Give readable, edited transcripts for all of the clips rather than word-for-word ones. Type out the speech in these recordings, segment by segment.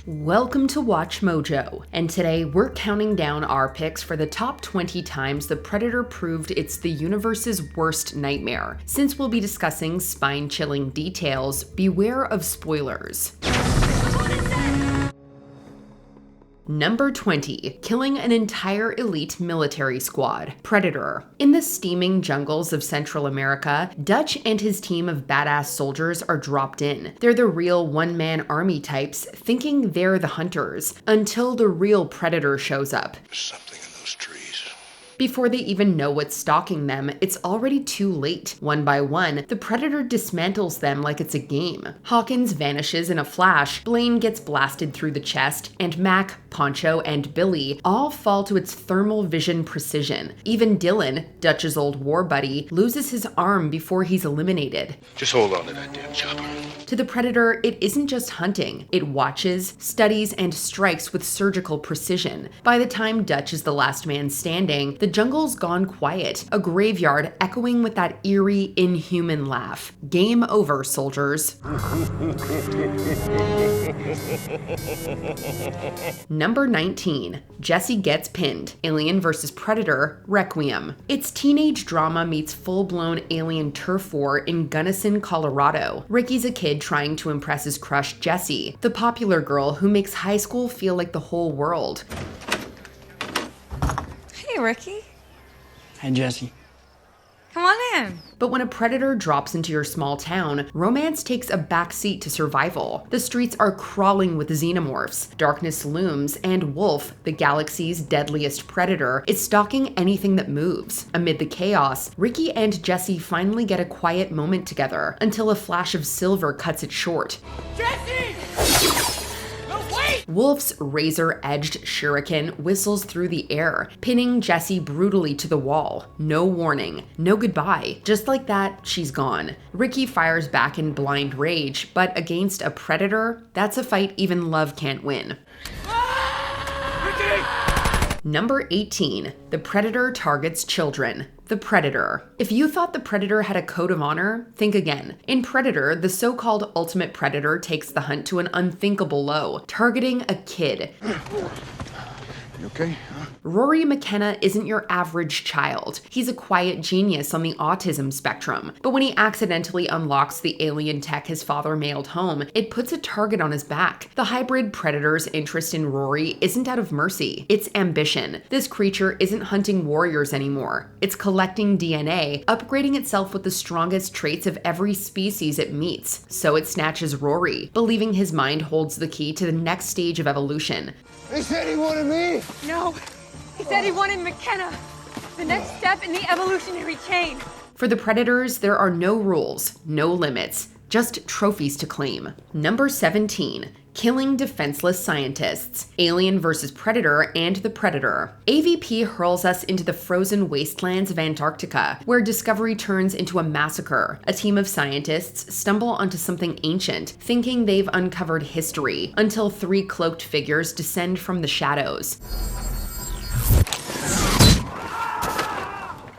Welcome to Watch Mojo, and today we're counting down our picks for the top 20 times the Predator proved it's the universe's worst nightmare. Since we'll be discussing spine-chilling details, beware of spoilers. Number 20. Killing an entire elite military squad. Predator. In the steaming jungles of Central America, Dutch and his team of badass soldiers are dropped in. They're the real one-man army types, thinking they're the hunters, until the real Predator shows up. There's something in those trees. Before they even know what's stalking them, it's already too late. One by one, the Predator dismantles them like it's a game. Hawkins vanishes in a flash, Blaine gets blasted through the chest, and Mac, Poncho, and Billy all fall to its thermal vision precision. Even Dylan, Dutch's old war buddy, loses his arm before he's eliminated. Just hold on to that damn chopper. To the Predator, it isn't just hunting. It watches, studies, and strikes with surgical precision. By the time Dutch is the last man standing, the jungle's gone quiet, a graveyard echoing with that eerie, inhuman laugh. Game over, soldiers. Number 19. Jesse gets pinned. Alien vs. Predator, Requiem. It's teenage drama meets full-blown alien turf war in Gunnison, Colorado. Ricky's a kid trying to impress his crush Jessie, the popular girl who makes high school feel like the whole world. Hey, Ricky. Hi, Jessie. Come on in. But when a predator drops into your small town, romance takes a backseat to survival. The streets are crawling with xenomorphs, darkness looms, and Wolf, the galaxy's deadliest predator, is stalking anything that moves. Amid the chaos, Ricky and Jesse finally get a quiet moment together, until a flash of silver cuts it short. Jesse! No, wait! Wolf's razor-edged shuriken whistles through the air, pinning Jessie brutally to the wall. No warning, no goodbye. Just like that, she's gone. Ricky fires back in blind rage, but against a predator, that's a fight even love can't win. Ricky! Number 18. The Predator targets children. The Predator. If you thought the Predator had a code of honor, think again. In Predator, the so-called ultimate predator takes the hunt to an unthinkable low, targeting a kid. You okay? Huh? Rory McKenna isn't your average child. He's a quiet genius on the autism spectrum. But when he accidentally unlocks the alien tech his father mailed home, it puts a target on his back. The hybrid predator's interest in Rory isn't out of mercy, it's ambition. This creature isn't hunting warriors anymore. It's collecting DNA, upgrading itself with the strongest traits of every species it meets. So it snatches Rory, believing his mind holds the key to the next stage of evolution. They said he wanted me! No, he said he wanted McKenna. The next step in the evolutionary chain. For the Predators, there are no rules, no limits, just trophies to claim. Number 17. Killing defenseless scientists. Alien vs. Predator and the Predator. AVP hurls us into the frozen wastelands of Antarctica, where discovery turns into a massacre. A team of scientists stumble onto something ancient, thinking they've uncovered history, until three cloaked figures descend from the shadows.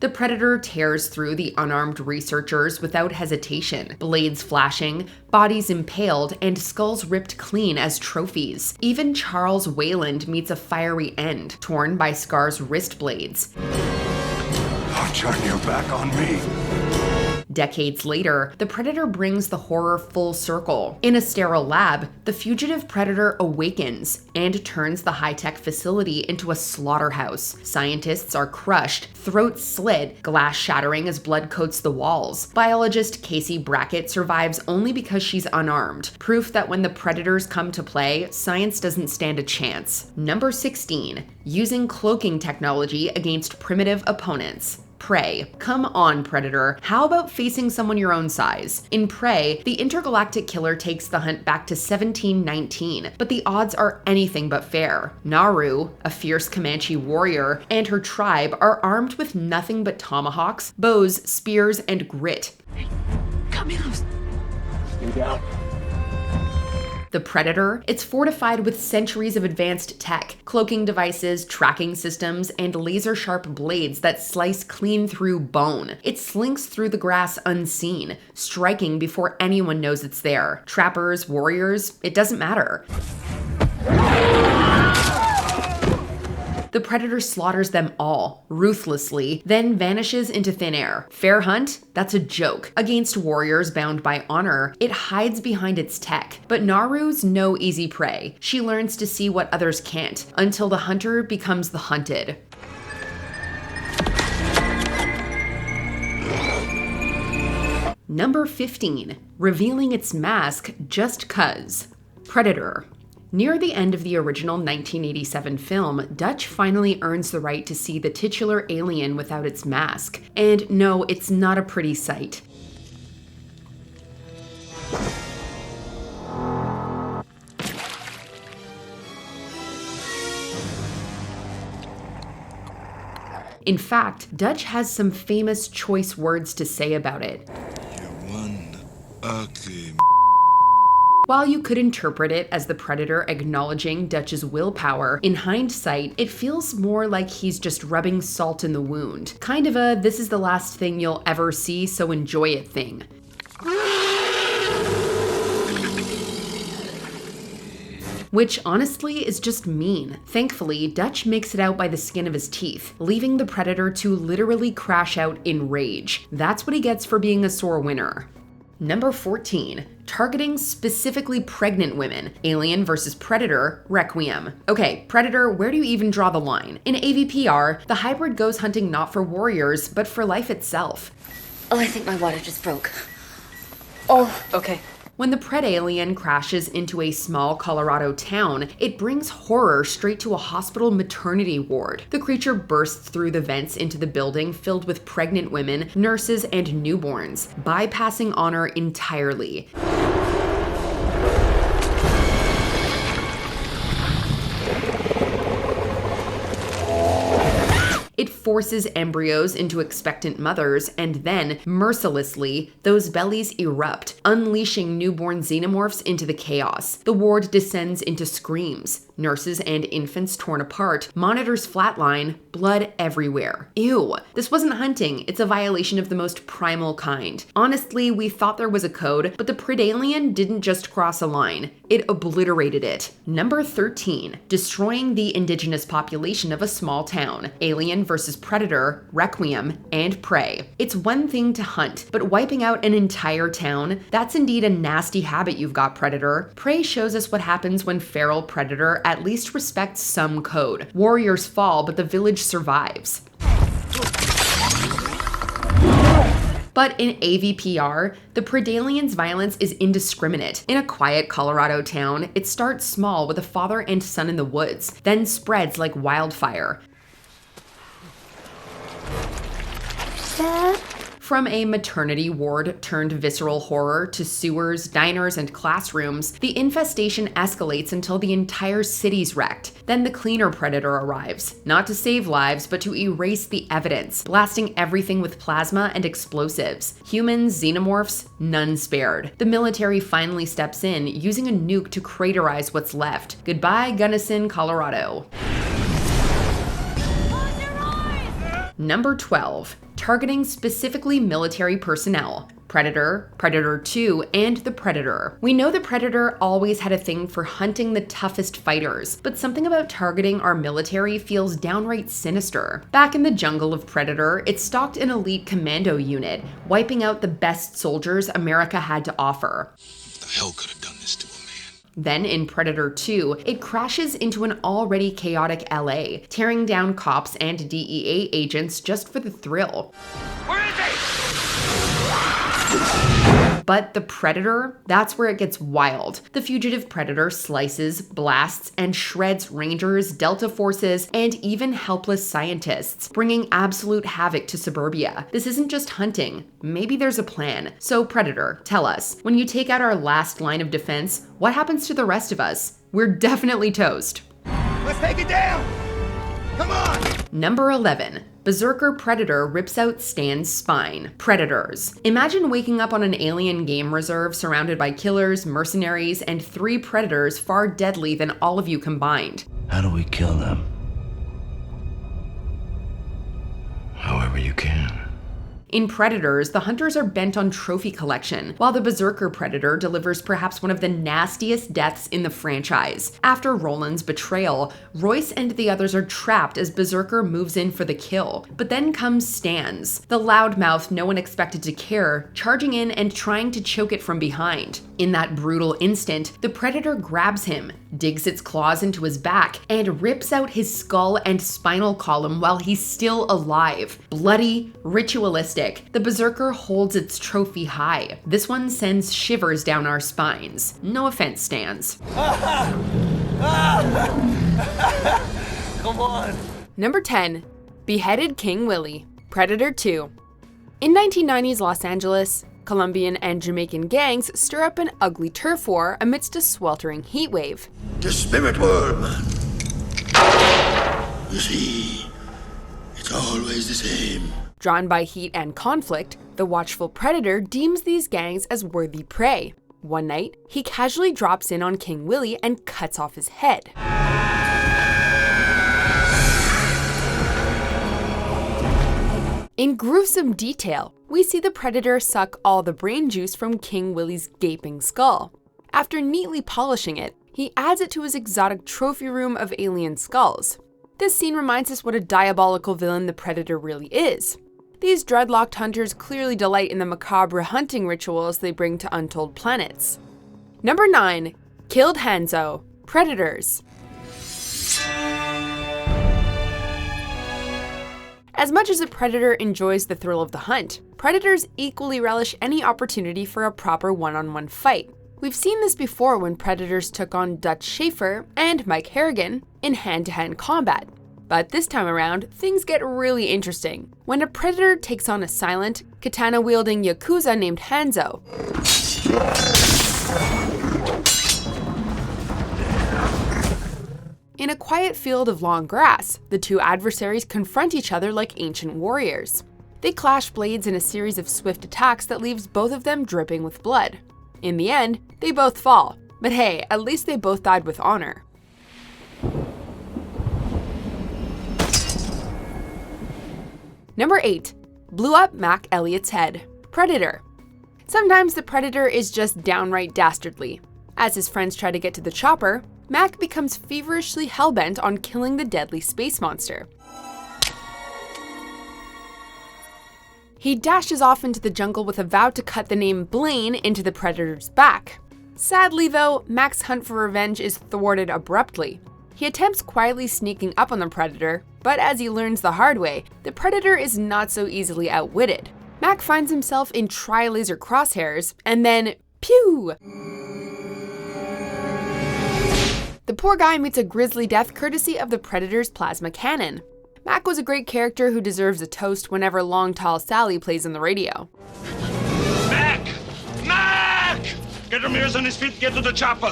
The Predator tears through the unarmed researchers without hesitation, blades flashing, bodies impaled, and skulls ripped clean as trophies. Even Charles Wayland meets a fiery end, torn by Scar's wrist blades. Don't turn your back on me. Decades later, the Predator brings the horror full circle. In a sterile lab, the fugitive Predator awakens and turns the high-tech facility into a slaughterhouse. Scientists are crushed, throats slit, glass shattering as blood coats the walls. Biologist Casey Brackett survives only because she's unarmed, proof that when the Predators come to play, science doesn't stand a chance. Number 16. Using cloaking technology against primitive opponents. Prey. Come on, Predator. How about facing someone your own size? In Prey, the intergalactic killer takes the hunt back to 1719, but the odds are anything but fair. Naru, a fierce Comanche warrior, and her tribe are armed with nothing but tomahawks, bows, spears, and grit. Come here. Stay down. The Predator, it's fortified with centuries of advanced tech, cloaking devices, tracking systems, and laser-sharp blades that slice clean through bone. It slinks through the grass unseen, striking before anyone knows it's there. Trappers, warriors, it doesn't matter. The predator slaughters them all, ruthlessly, then vanishes into thin air. Fair hunt? That's a joke. Against warriors bound by honor, it hides behind its tech. But Naru's no easy prey. She learns to see what others can't, until the hunter becomes the hunted. Number 15. Revealing its mask just 'cause. Predator. Near the end of the original 1987 film, Dutch finally earns the right to see the titular alien without its mask. And no, it's not a pretty sight. In fact, Dutch has some famous choice words to say about it. You're one ugly. While you could interpret it as the predator acknowledging Dutch's willpower, in hindsight, it feels more like he's just rubbing salt in the wound. Kind of a "this is the last thing you'll ever see, so enjoy it" thing. Which honestly is just mean. Thankfully, Dutch makes it out by the skin of his teeth, leaving the predator to literally crash out in rage. That's what he gets for being a sore winner. Number 14. Targeting specifically pregnant women. Alien vs. Predator, Requiem. Okay, Predator, where do you even draw the line? In AVPR, the hybrid goes hunting not for warriors, but for life itself. Oh, I think my water just broke. Oh, okay. When the Predalien crashes into a small Colorado town, it brings horror straight to a hospital maternity ward. The creature bursts through the vents into the building filled with pregnant women, nurses, and newborns, bypassing honor entirely. It forces embryos into expectant mothers, and then, mercilessly, those bellies erupt, unleashing newborn xenomorphs into the chaos. The ward descends into screams. Nurses and infants torn apart, monitors flatline, blood everywhere. Ew. This wasn't hunting, it's a violation of the most primal kind. Honestly, we thought there was a code, but the Predalien didn't just cross a line, it obliterated it. Number 13. Destroying the indigenous population of a small town. Alien vs. Predator, Requiem, and Prey. It's one thing to hunt, but wiping out an entire town? That's indeed a nasty habit you've got, Predator. Prey shows us what happens when feral Predator at least respects some code. Warriors fall, but the village survives. But in AVPR, the Predalien's violence is indiscriminate. In a quiet Colorado town, it starts small with a father and son in the woods, then spreads like wildfire. Dad? From a maternity ward turned visceral horror to sewers, diners, and classrooms, the infestation escalates until the entire city's wrecked. Then the cleaner predator arrives, not to save lives, but to erase the evidence, blasting everything with plasma and explosives. Humans, xenomorphs, none spared. The military finally steps in, using a nuke to craterize what's left. Goodbye, Gunnison, Colorado. Number 12. Targeting specifically military personnel. Predator, Predator 2, and the Predator. We know the Predator always had a thing for hunting the toughest fighters, but something about targeting our military feels downright sinister. Back in the jungle of Predator, it stalked an elite commando unit, wiping out the best soldiers America had to offer. The hell could have done this to a man? Then in Predator 2, it crashes into an already chaotic LA, tearing down cops and DEA agents just for the thrill. Where is he? But the Predator, that's where it gets wild. The fugitive Predator slices, blasts, and shreds rangers, Delta forces, and even helpless scientists, bringing absolute havoc to suburbia. This isn't just hunting. Maybe there's a plan. So Predator, tell us, when you take out our last line of defense, what happens to the rest of us? We're definitely toast. Let's take it down! Come on! Number 11. Berserker Predator rips out Stan's spine. Predators. Imagine waking up on an alien game reserve surrounded by killers, mercenaries, and 3 predators far deadly than all of you combined. How do we kill them? However you can. In Predators, the hunters are bent on trophy collection, while the Berserker Predator delivers perhaps one of the nastiest deaths in the franchise. After Roland's betrayal, Royce and the others are trapped as Berserker moves in for the kill. But then comes Stans, the loudmouth no one expected to care, charging in and trying to choke it from behind. In that brutal instant, the Predator grabs him, digs its claws into his back, and rips out his skull and spinal column while he's still alive. Bloody, ritualistic, the Berserker holds its trophy high. This one sends shivers down our spines. No offense, Stans. Come on. Number 10. Beheaded King Willie, Predator 2. In 1990s Los Angeles, Colombian and Jamaican gangs stir up an ugly turf war amidst a sweltering heat wave. The spirit world, man. You see, it's always the same. Drawn by heat and conflict, the watchful Predator deems these gangs as worthy prey. One night, he casually drops in on King Willie and cuts off his head. In gruesome detail, we see the Predator suck all the brain juice from King Willie's gaping skull. After neatly polishing it, he adds it to his exotic trophy room of alien skulls. This scene reminds us what a diabolical villain the Predator really is. These dreadlocked hunters clearly delight in the macabre hunting rituals they bring to untold planets. Number 9. Killed Hanzo, Predators. As much as a predator enjoys the thrill of the hunt, predators equally relish any opportunity for a proper one-on-one fight. We've seen this before when predators took on Dutch Schaefer and Mike Harrigan in hand-to-hand combat. But this time around, things get really interesting when a predator takes on a silent, katana-wielding yakuza named Hanzo. In a quiet field of long grass, the two adversaries confront each other like ancient warriors. They clash blades in a series of swift attacks that leaves both of them dripping with blood. In the end, they both fall, but hey, at least they both died with honor. Number 8. Blew up Mac Elliott's head, Predator. Sometimes the Predator is just downright dastardly. As his friends try to get to the chopper, Mac becomes feverishly hellbent on killing the deadly space monster. He dashes off into the jungle with a vow to cut the name Blaine into the Predator's back. Sadly though, Mac's hunt for revenge is thwarted abruptly. He attempts quietly sneaking up on the Predator, but as he learns the hard way, the Predator is not so easily outwitted. Mac finds himself in tri-laser crosshairs, and then, pew! The poor guy meets a grisly death courtesy of the Predator's plasma cannon. Mac was a great character who deserves a toast whenever Long Tall Sally plays on the radio. Mac! Mac! Get Ramirez on his feet, get to the chopper.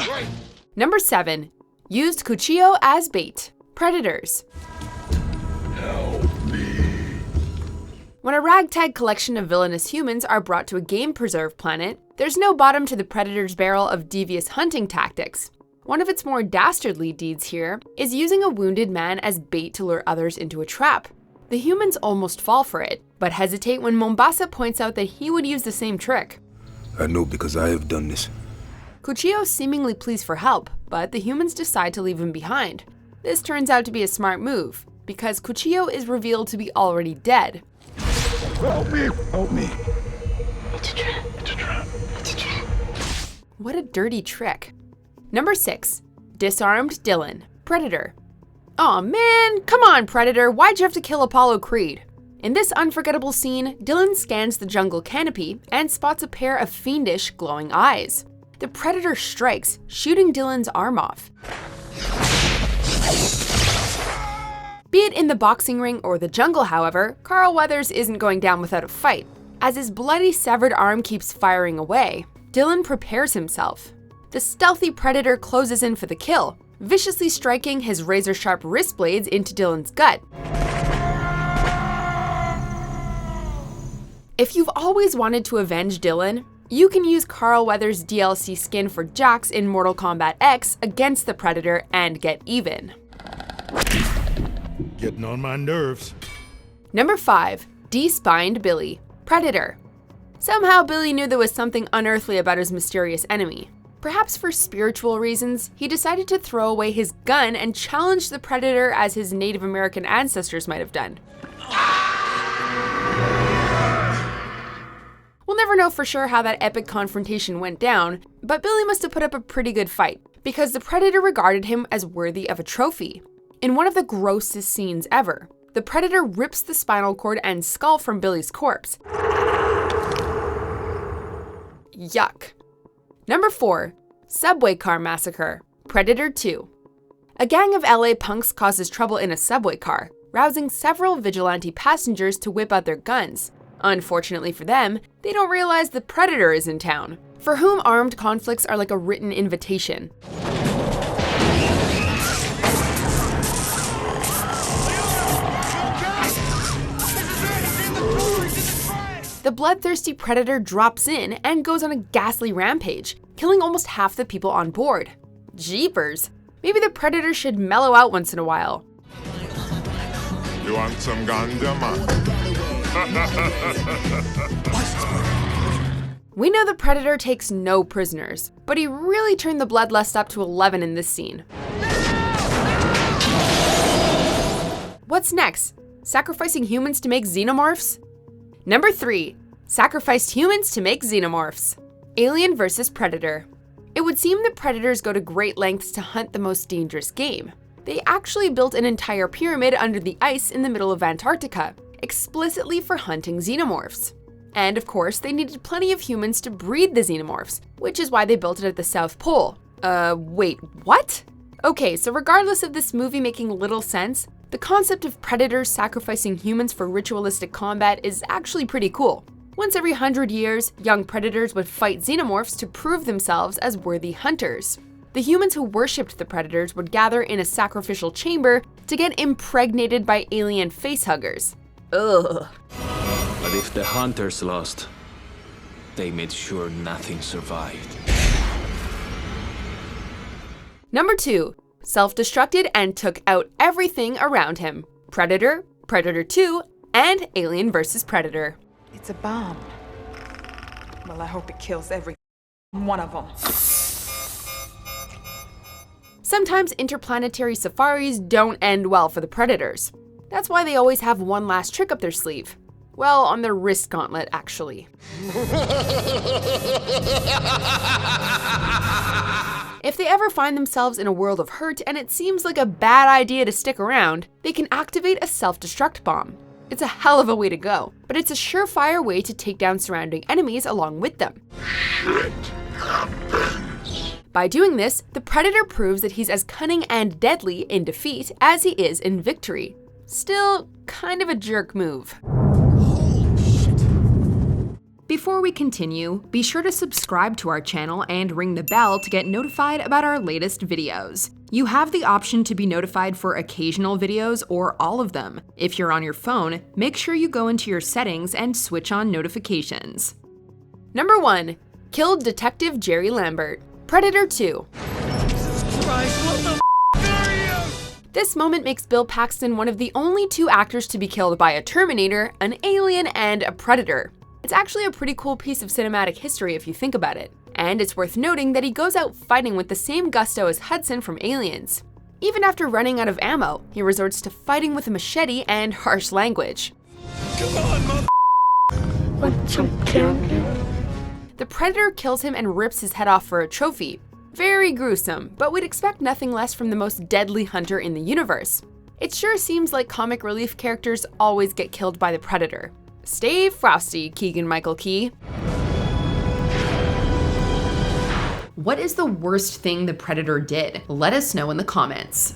Number 7. Used Cuchillo as bait, Predators. Help me. When a ragtag collection of villainous humans are brought to a game preserve planet, there's no bottom to the Predator's barrel of devious hunting tactics. One of its more dastardly deeds here is using a wounded man as bait to lure others into a trap. The humans almost fall for it, but hesitate when Mombasa points out that he would use the same trick. I know because I have done this. Cuchillo seemingly pleads for help, but the humans decide to leave him behind. This turns out to be a smart move, because Cuchillo is revealed to be already dead. Help me! Help me! It's a trap. It's a trap. It's a trap. What a dirty trick. Number 6. Disarmed Dylan, Predator. Aw man, come on Predator, why'd you have to kill Apollo Creed? In this unforgettable scene, Dylan scans the jungle canopy and spots a pair of fiendish, glowing eyes. The Predator strikes, shooting Dylan's arm off. Be it in the boxing ring or the jungle, however, Carl Weathers isn't going down without a fight. As his bloody severed arm keeps firing away, Dylan prepares himself. The stealthy Predator closes in for the kill, viciously striking his razor-sharp wrist blades into Dylan's gut. If you've always wanted to avenge Dylan, you can use Carl Weathers' DLC skin for Jax in Mortal Kombat X against the Predator and get even. Getting on my nerves. Number 5. De-spined Billy, Predator. Somehow Billy knew there was something unearthly about his mysterious enemy. Perhaps for spiritual reasons, he decided to throw away his gun and challenge the Predator as his Native American ancestors might have done. We'll never know for sure how that epic confrontation went down, but Billy must have put up a pretty good fight, because the Predator regarded him as worthy of a trophy. In one of the grossest scenes ever, the Predator rips the spinal cord and skull from Billy's corpse. Yuck. Number 4. Subway Car Massacre, Predator 2. A gang of LA punks causes trouble in a subway car, rousing several vigilante passengers to whip out their guns. Unfortunately for them, they don't realize the Predator is in town, for whom armed conflicts are like a written invitation. The bloodthirsty Predator drops in and goes on a ghastly rampage, killing almost half the people on board. Jeepers! Maybe the Predator should mellow out once in a while. You want some ganja, man? We know the Predator takes no prisoners, but he really turned the bloodlust up to 11 in this scene. What's next? Sacrificing humans to make xenomorphs? Number 3. Sacrificed humans to make xenomorphs. Alien vs. Predator. It would seem that predators go to great lengths to hunt the most dangerous game. They actually built an entire pyramid under the ice in the middle of Antarctica, explicitly for hunting xenomorphs. And of course, they needed plenty of humans to breed the xenomorphs, which is why they built it at the South Pole. Wait, what? Okay, so regardless of this movie making little sense, the concept of predators sacrificing humans for ritualistic combat is actually pretty cool. Once every 100 years, young predators would fight xenomorphs to prove themselves as worthy hunters. The humans who worshipped the predators would gather in a sacrificial chamber to get impregnated by alien facehuggers. Ugh. But if the hunters lost, they made sure nothing survived. Number 2. Self-destructed and took out everything around him. Predator, Predator 2, and Alien vs. Predator. It's a bomb. Well, I hope it kills every one of them. Sometimes interplanetary safaris don't end well for the predators. That's why they always have one last trick up their sleeve. Well, on their wrist gauntlet, actually. If they ever find themselves in a world of hurt and it seems like a bad idea to stick around, they can activate a self-destruct bomb. It's a hell of a way to go, but it's a surefire way to take down surrounding enemies along with them. Shit happens. By doing this, the Predator proves that he's as cunning and deadly in defeat as he is in victory. Still, kind of a jerk move. Before we continue, be sure to subscribe to our channel and ring the bell to get notified about our latest videos. You have the option to be notified for occasional videos or all of them. If you're on your phone, make sure you go into your settings and switch on notifications. Number 1. Killed Detective Jerry Lambert. Predator 2. This moment makes Bill Paxton one of the only 2 actors to be killed by a Terminator, an alien, and a Predator. It's actually a pretty cool piece of cinematic history if you think about it. And it's worth noting that he goes out fighting with the same gusto as Hudson from Aliens. Even after running out of ammo, he resorts to fighting with a machete and harsh language. Come on, Want some candy? The Predator kills him and rips his head off for a trophy. Very gruesome, but we'd expect nothing less from the most deadly hunter in the universe. It sure seems like comic relief characters always get killed by the Predator. Stay frosty, Keegan-Michael Key. What is the worst thing the Predator did? Let us know in the comments.